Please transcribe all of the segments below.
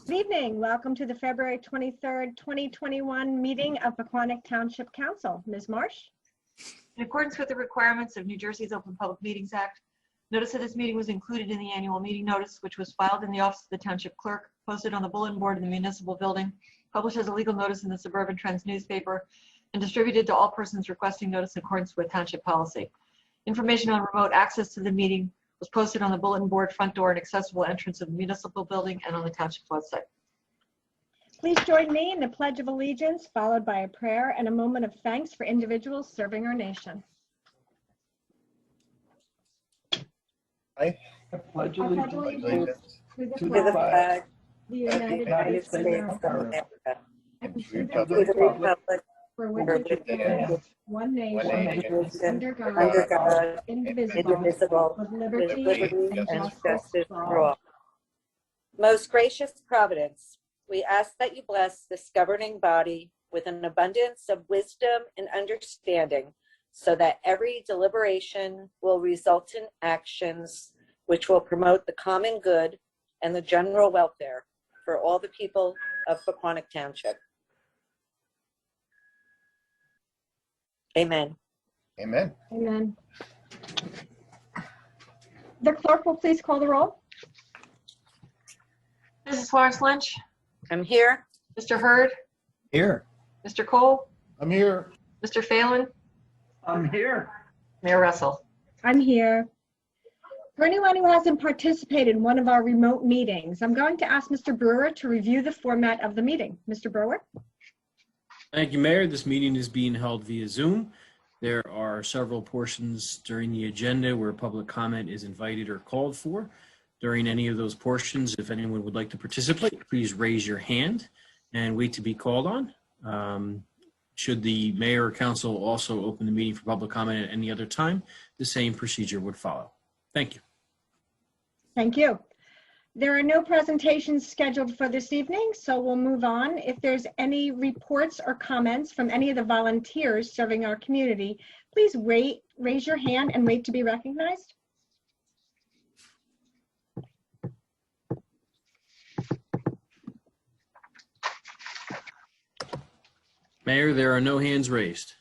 Good evening. Welcome to the February 23rd, 2021 meeting of Pequannock Township Council. Ms. Marsh? In accordance with the requirements of New Jersey's Open Public Meetings Act, notice of this meeting was included in the annual meeting notice, which was filed in the office of the Township Clerk, posted on the bulletin board in the municipal building, published as a legal notice in the Suburban Trends newspaper, and distributed to all persons requesting notice in accordance with Township policy. Information on remote access to the meeting was posted on the bulletin board, front door, and accessible entrance of the municipal building and on the Township's website. Please join me in the Pledge of Allegiance, followed by a prayer and a moment of thanks for individuals serving our nation. I pledge allegiance to to the flag the United States of America, and to the republic for which it stands, one nation, under God, indivisible, with liberty and justice for all. Most gracious Providence, we ask that you bless this governing body with an abundance of wisdom and understanding, so that every deliberation will result in actions which will promote the common good and the general welfare for all the people of Pequannock Township. Amen. Amen. Amen. The clerk will please call the roll. Mrs. Florence Lynch, I'm here. Mr. Hurd, Here. Mr. Cole, I'm here. Mr. Phelan, I'm here. Mayor Russell. I'm here. For anyone who hasn't participated in one of our remote meetings, I'm going to ask Mr. Brewer to review the format of the meeting. Mr. Brewer? Thank you, Mayor. This meeting is being held via Zoom. There are several portions during the agenda where public comment is invited or called for. During any of those portions, if anyone would like to participate, please raise your hand and wait to be called on. Should the mayor or council also open the meeting for public comment at any other time, the same procedure would follow. Thank you. Thank you. There are no presentations scheduled for this evening, so we'll move on. If there's any reports or comments from any of the volunteers serving our community, please raise your hand and wait to be recognized. Mayor, there are no hands raised.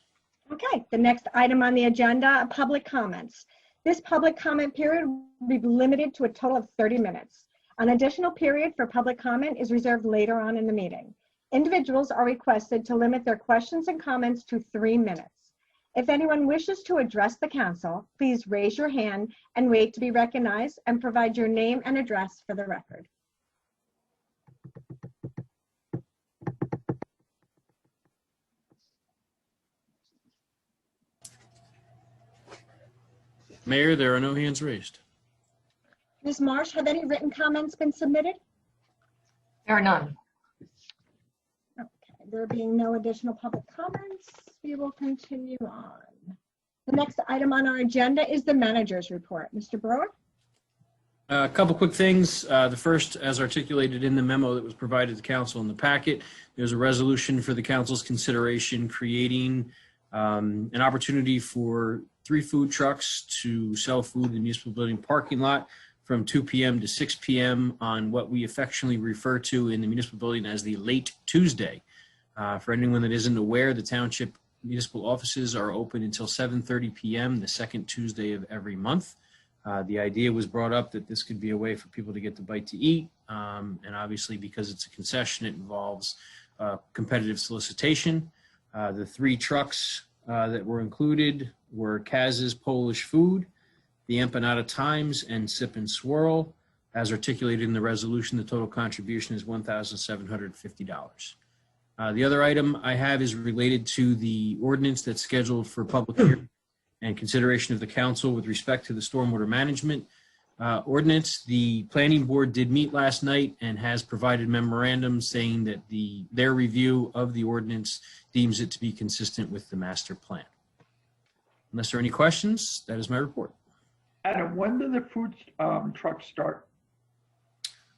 Okay, the next item on the agenda, public comments. This public comment period will be limited to a total of 30 minutes. An additional period for public comment is reserved later on in the meeting. Individuals are requested to limit their questions and comments to 3 minutes. If anyone wishes to address the council, please raise your hand and wait to be recognized and provide your name and address for the record. Mayor, there are no hands raised. Ms. Marsh, have any written comments been submitted? There are none. Okay, there being no additional public comments, we will continue on. The next item on our agenda is the manager's report. Mr. Brewer? A couple quick things. The first, as articulated in the memo that was provided to council in the packet, there's a resolution for the council's consideration creating an opportunity for 3 food trucks to sell food in the municipal building parking lot from 2 p.m. to 6 p.m. on what we affectionately refer to in the municipal building as the late Tuesday. For anyone that isn't aware, the township municipal offices are open until 7:30 p.m. the second Tuesday of every month. The idea was brought up that this could be a way for people to get the bite to eat. And obviously, because it's a concession, it involves competitive solicitation. The 3 trucks that were included were Kaz's Polish Food, the Empanada Times, and Sip and Swirl. As articulated in the resolution, the total contribution is $1,750. The other item I have is related to the ordinance that's scheduled for public hearing and consideration of the council with respect to the stormwater management ordinance. The planning board did meet last night and has provided memorandums saying that their review of the ordinance deems it to be consistent with the master plan. Unless there are any questions, that is my report. Adam, when do the food trucks start?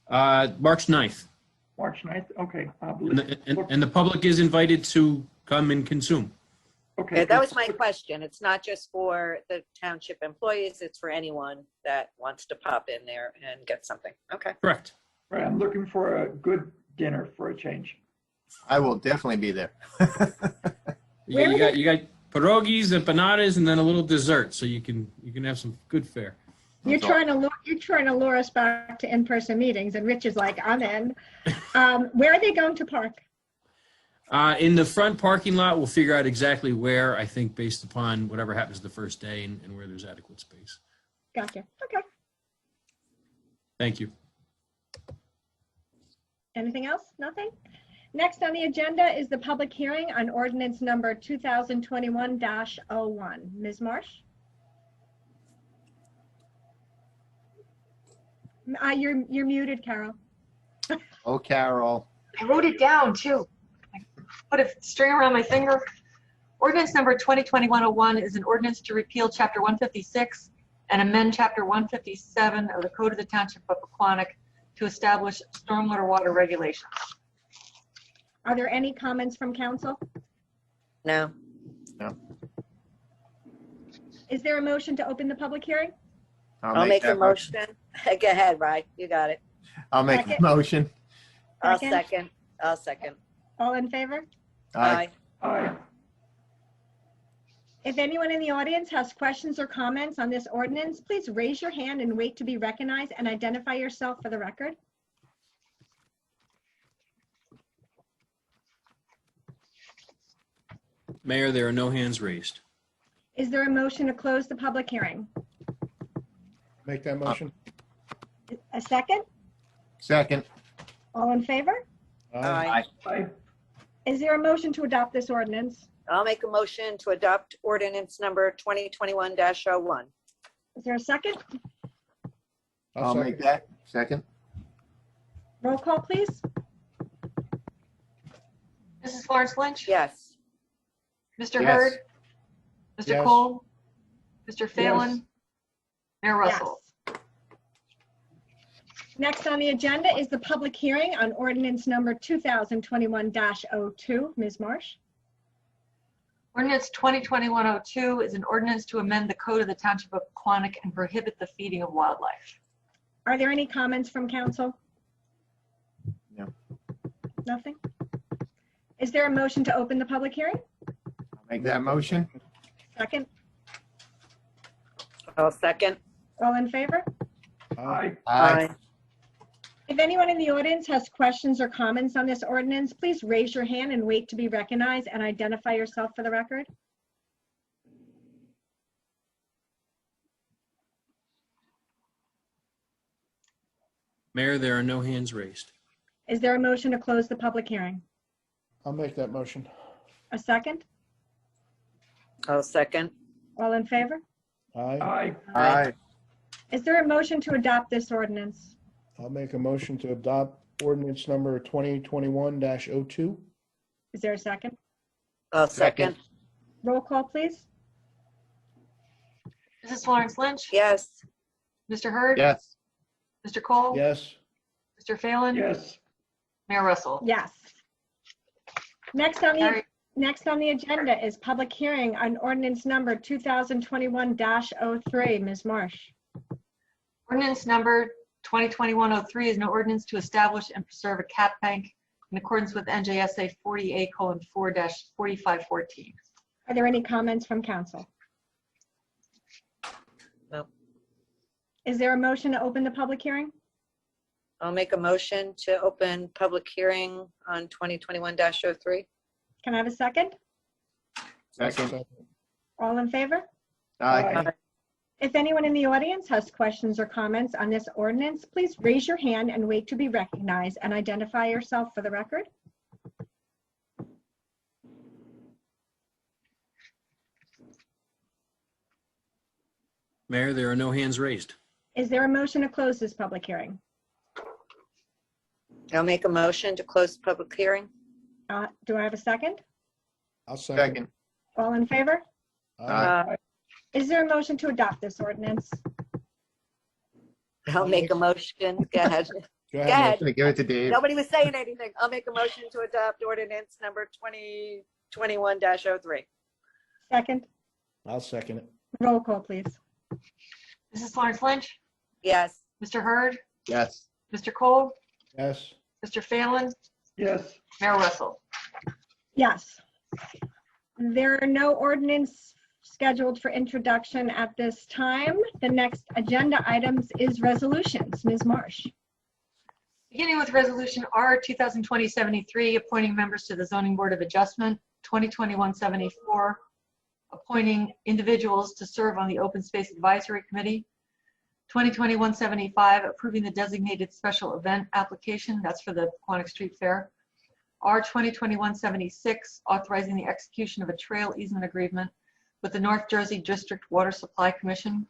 March 9th. March 9th? Okay. And the public is invited to come and consume. Okay. Yeah, that was my question. It's not just for the township employees, it's for anyone that wants to pop in there and get something. Okay. Correct. Right, I'm looking for a good dinner for a change. I will definitely be there. You got pierogies, empanadas, and then a little dessert, so you can have some good fare. You're That's all. trying to lure us back to in-person meetings, and Rich is like, I'm in. Where are they going to park? In the front parking lot, we'll figure out exactly where, I think, based upon whatever happens the first day and where there's adequate space. Gotcha. Okay. Thank you. Anything else? Nothing? Next on the agenda is the public hearing on ordinance number 2021-01. Ms. Marsh? You're muted, Carol. Oh, Carol. I wrote it down too. I put a string around my finger. Ordinance number 2021-01 is an ordinance to repeal chapter 156 and amend chapter 157 of the Code of the Township of Pequannock to establish stormwater water regulations. Are there any comments from council? No. Is there a motion to open the public hearing? I'll make a that motion. Go ahead, Rye. You got it. I'll make the Second. motion. I'll Second. second. I'll second. All in favor? Aye. Aye. If anyone in the audience has questions or comments on this ordinance, please raise your hand and wait to be recognized and identify yourself for the record. Mayor, there are no hands raised. Is there a motion to close the public hearing? Make that motion. A second? Second. All in favor? Aye. Aye. Is there a motion to adopt this ordinance? I'll make a motion to adopt ordinance number 2021-01. Is there a second? I'll make that. Second. Roll call, please. Mrs. Florence Lynch? Yes. Mr. Yes. Hurd? Mr. Yes. Cole? Mr. Phelan? Yes. Mayor Russell? Yes. Next on the agenda is the public hearing on ordinance number 2021-02. Ms. Marsh? Ordinance 2021-02 is an ordinance to amend the Code of the Township of Pequannock and prohibit the feeding of wildlife. Are there any comments from council? No. Nothing? Is there a motion to open the public hearing? I'll make that motion. Second? I'll second. All in favor? Aye. Aye. If anyone in the audience has questions or comments on this ordinance, please raise your hand and wait to be recognized and identify yourself for the record. Mayor, there are no hands raised. Is there a motion to close the public hearing? I'll make that motion. A second? I'll second. All in favor? Aye. Aye. Aye. Is there a motion to adopt this ordinance? I'll make a motion to adopt ordinance number 2021-02. Is there a second? I'll second. Roll call, please. Mrs. Florence Lynch? Yes. Mr. Hurd? Yes. Mr. Cole? Yes. Mr. Phelan? Yes. Mayor Russell? Yes. Next on the Carried. agenda is public hearing on ordinance number 2021-03. Ms. Marsh? Ordinance number 2021-03 is an ordinance to establish and preserve a cat bank in accordance with NJSA 40A:4-4514. Are there any comments from council? No. Is there a motion to open the public hearing? I'll make a motion to open public hearing on 2021-03. Can I have a second? Second. All in favor? Aye. If anyone in the audience has questions or comments on this ordinance, please raise your hand and wait to be recognized and identify yourself for the record. Mayor, there are no hands raised. Is there a motion to close this public hearing? I'll make a motion to close the public hearing. Do I have a second? I'll second. Second. All in favor? Aye. Is there a motion to adopt this ordinance? I'll make a motion. Go ahead. Go Go ahead. ahead. Gonna give it to Dave. Nobody was saying anything. I'll make a motion to adopt ordinance number 2021-03. Second? I'll second it. Roll call, please. Mrs. Florence Lynch? Yes. Mr. Hurd? Yes. Mr. Cole? Yes. Mr. Phelan, Yes. Mayor Russell. Yes. There are no ordinance scheduled for introduction at this time. The next agenda items is resolutions. Ms. Marsh. Beginning with Resolution R 2020-73, appointing members to the Zoning Board of Adjustment, 2021-74, appointing individuals to serve on the Open Space Advisory Committee, 2021-75, approving the designated special event application, that's for the Pequannock Street Fair, R 2021-76, authorizing the execution of a trail easement agreement with the North Jersey District Water Supply Commission,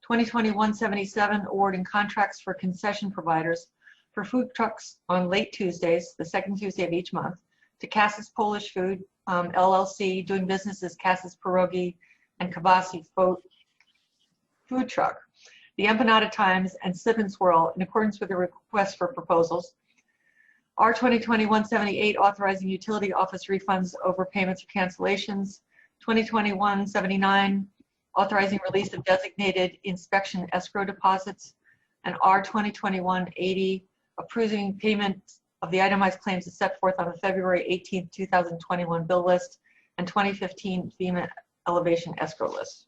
2021-77, awarding contracts for concession providers for food trucks on late Tuesdays, the second Tuesday of each month, to Cass's Polish Food, LLC, doing business as Cass's Pierogi and Kibasi Food Truck, the Empanada Times, and Sip and Swirl, in accordance with the request for proposals. R 2021-78, authorizing utility office refunds, overpayments, or cancellations. 2021-79, authorizing release of designated inspection escrow deposits. And R 2021-80, approving payment of the itemized claims as set forth on the February 18, 2021 bill list and 2015 FEMA elevation escrow list.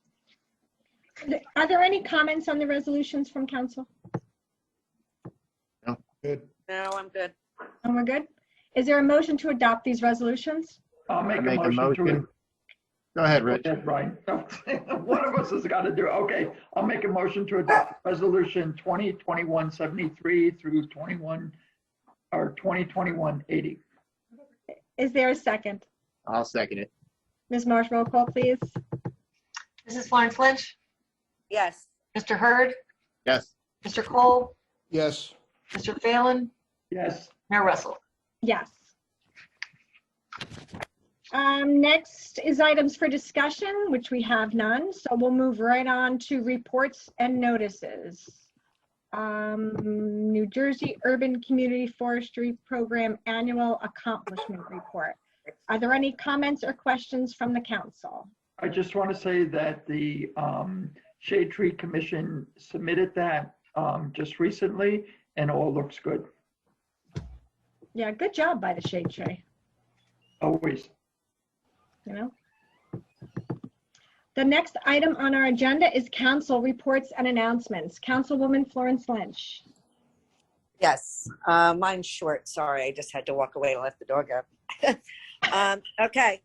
Are there any comments on the resolutions from council? Good. No, I'm good. And we're good? Is there a motion to adopt these resolutions? I'll make I a make a motion motion. Go ahead, Rich. Okay, Brian. One of us has got to do it. Okay, I'll make a motion to adopt resolution 2021-73 through 2021-80. Is there a second? I'll second it. Ms. Marsh, roll call, please. Mrs. Florence Lynch, Yes. Mr. Hurd, Yes. Mr. Cole, Yes. Mr. Phelan, Yes. Mayor Russell. Yes. Next is items for discussion, which we have none. So we'll move right on to reports and notices. New Jersey Urban Community Forestry Program Annual Accomplishment Report. Are there any comments or questions from the council? I just want to say that the Shade Tree Commission submitted that just recently, and all looks good, Yeah, good job by the Shade Tree, always. you know. The next item on our agenda is council reports and announcements. Councilwoman Florence Lynch. Yes, mine's short. Sorry, I just had to walk away and let the dog out. Okay.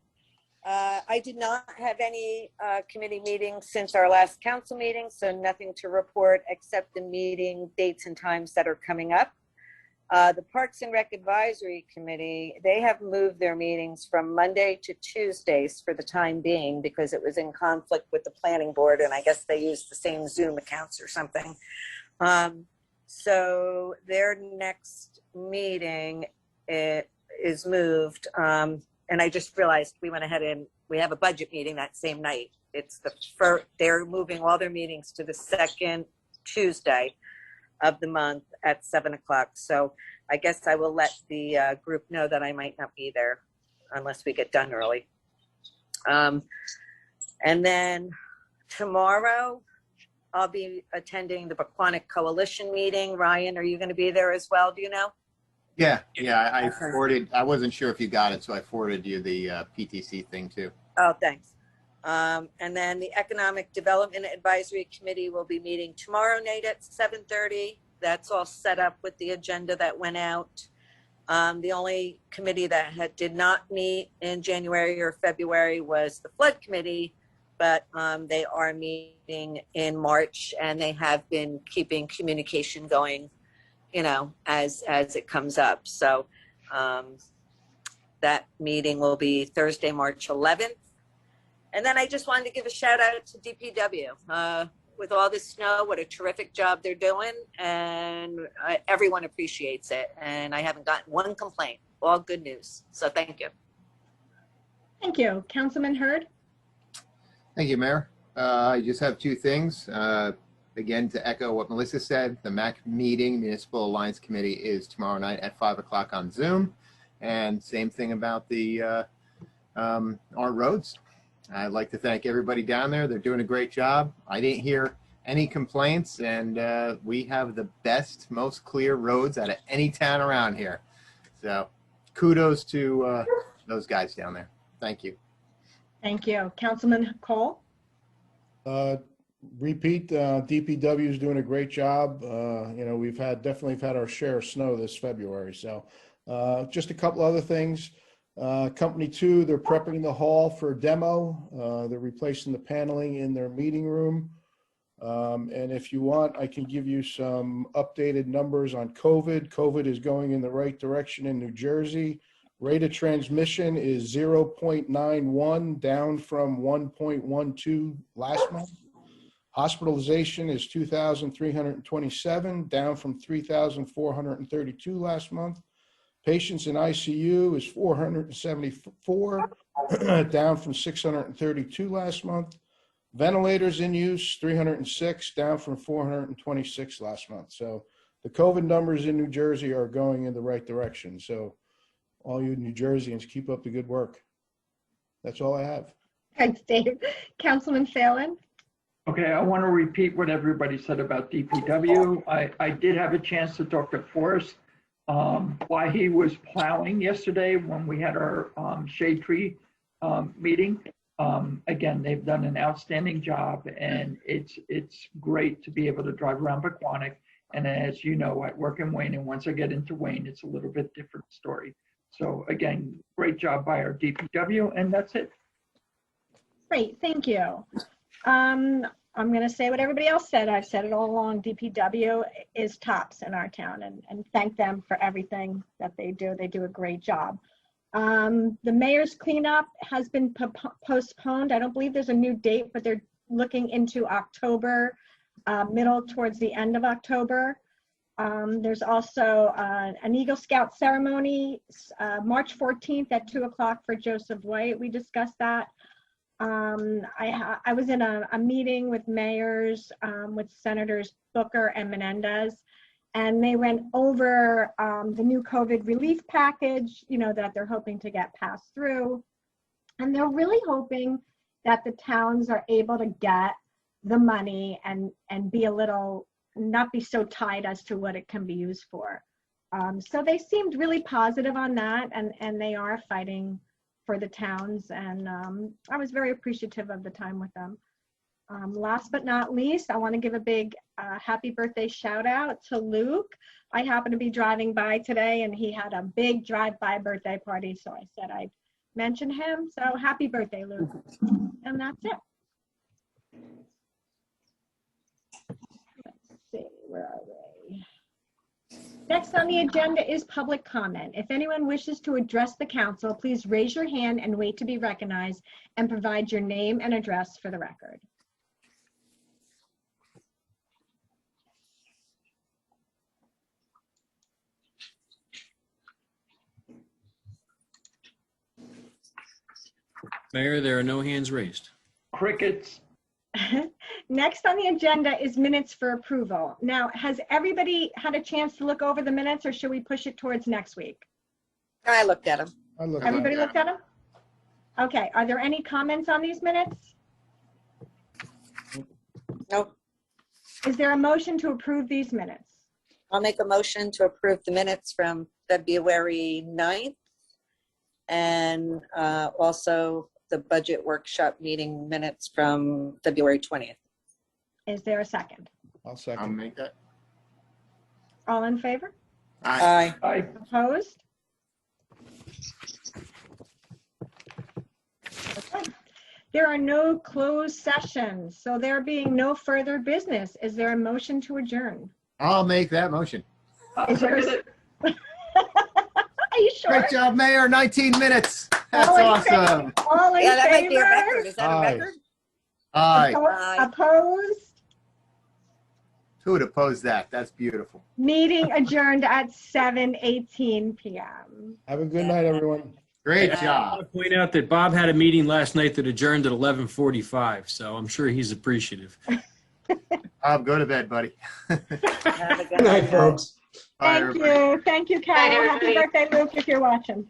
I did not have any committee meetings since our last council meeting, so nothing to report except the meeting dates and times that are coming up. The Parks and Rec Advisory Committee, they have moved their meetings from Monday to Tuesdays for the time being because it was in conflict with the planning board, and I guess they used the same Zoom accounts or something. So their next meeting is moved. And I just realized we went ahead and we have a budget meeting that same night. It's the first, they're moving all their meetings to the second Tuesday of the month at 7 o'clock. So I guess I will let the group know that I might not be there unless we get done early. And then tomorrow I'll be attending the Pequannock Coalition meeting. Ryan, are you going to be there as well? Do you know? Yeah, I forwarded, I wasn't sure if you got it, so I forwarded you the PTC thing too. Oh, thanks. And then the Economic Development Advisory Committee will be meeting tomorrow night at 7:30. That's all set up with the agenda that went out. The only committee that did not meet in January or February was the Flood Committee, but they are meeting in March, and they have been keeping communication going, you know, as it comes up. So that meeting will be Thursday, March 11th. And then I just wanted to give a shout out to DPW. With all this snow, what a terrific job they're doing, and everyone appreciates it. And I haven't gotten one complaint. All good news. So thank you. Thank you. Councilman Hurd. Thank you, Mayor. I just have two things. Again, to echo what Melissa said, the MAC meeting, Municipal Alliance Committee, is tomorrow night at 5 o'clock on Zoom. And same thing about the our roads. I'd like to thank everybody down there. They're doing a great job. I didn't hear any complaints, and we have the best, most clear roads out of any town around here. So kudos to those guys down there. Thank you. Thank you. Councilman Cole? Repeat, DPW is doing a great job. We've definitely had our share of snow this February. So just a couple other things. Company 2, they're prepping the hall for a demo. They're replacing the paneling in their meeting room. And if you want, I can give you some updated numbers on COVID. COVID is going in the right direction in New Jersey. Rate of transmission is 0.91, down from 1.12 last month. Hospitalization is 2,327, down from 3,432 last month. Patients in ICU is 474, down from 632 last month. Ventilators in use, 306, down from 426 last month. So the COVID numbers in New Jersey are going in the right direction. So all you New Jerseyans, keep up the good work. That's all I have. Thanks, Dave. Councilman Phelan? Okay, I want to repeat what everybody said about DPW. I did have a chance to talk to Forrest while he was plowing yesterday when we had our shade tree meeting. Again, they've done an outstanding job, and it's great to be able to drive around Pequannock. And as you know, I work in Wayne, and once I get into Wayne, it's a little bit different story. So again, great job by our DPW, and that's it. Great, thank you. I'm going to say what everybody else said. I've said it all along. DPW is tops in our town, and thank them for everything that they do. They do a great job. The mayor's cleanup has been postponed. I don't believe there's a new date, but they're looking into October, middle towards the end of October. There's also an Eagle Scout ceremony, March 14th at 2 o'clock for Joseph White. We discussed that. I was in a meeting with mayors, with Senators Booker and Menendez, and they went over the new COVID relief package, that they're hoping to get passed through. And they're really hoping that the towns are able to get the money and be not be so tied as to what it can be used for. So they seemed really positive on that, and they are fighting for the towns, and I was very appreciative of the time with them. Last but not least, I want to give a big happy birthday shout out to Luke. I happened to be driving by today, and he had a big drive-by birthday party, so I said I'd mention him. So happy birthday, Luke. And that's it. Let's see, where are we? Next on the agenda is public comment. If anyone wishes to address the council, please raise your hand and wait to be recognized, and provide your name and address for the record. Mayor, there are no hands raised. Crickets. Next on the agenda is minutes for approval. Now, has everybody had a chance to look over the minutes, or should we push it towards next week? I looked at them. Everybody looked at them? Okay, are there any comments on these minutes? Nope. Is there a motion to approve these minutes? I'll make a motion to approve the minutes from February 9th, and also the budget workshop meeting minutes from February 20th. Is there a second? I'll second. I'll make that. All in favor? Aye. Aye. Opposed? Okay. There are no closed sessions, so there being no further business, is there a motion to adjourn? I'll make that motion. Is there Second it. Are you sure? Great job, Mayor. 19 minutes. That's All in awesome. favor? All in Yeah, that might be a favor? record. Is that a Aye. record? Aye. Aye. Opposed? Who would oppose that? That's beautiful. Meeting adjourned at 7:18 p.m. Have a good night, everyone. Great I job. want to point out that Bob had a meeting last night that adjourned at 11:45, so I'm sure he's appreciative. Bob, go to bed, buddy. Have a good Good night, folks. Bye, Thank everybody. you. Thank you, Carol. Happy birthday, Luke, if you're watching.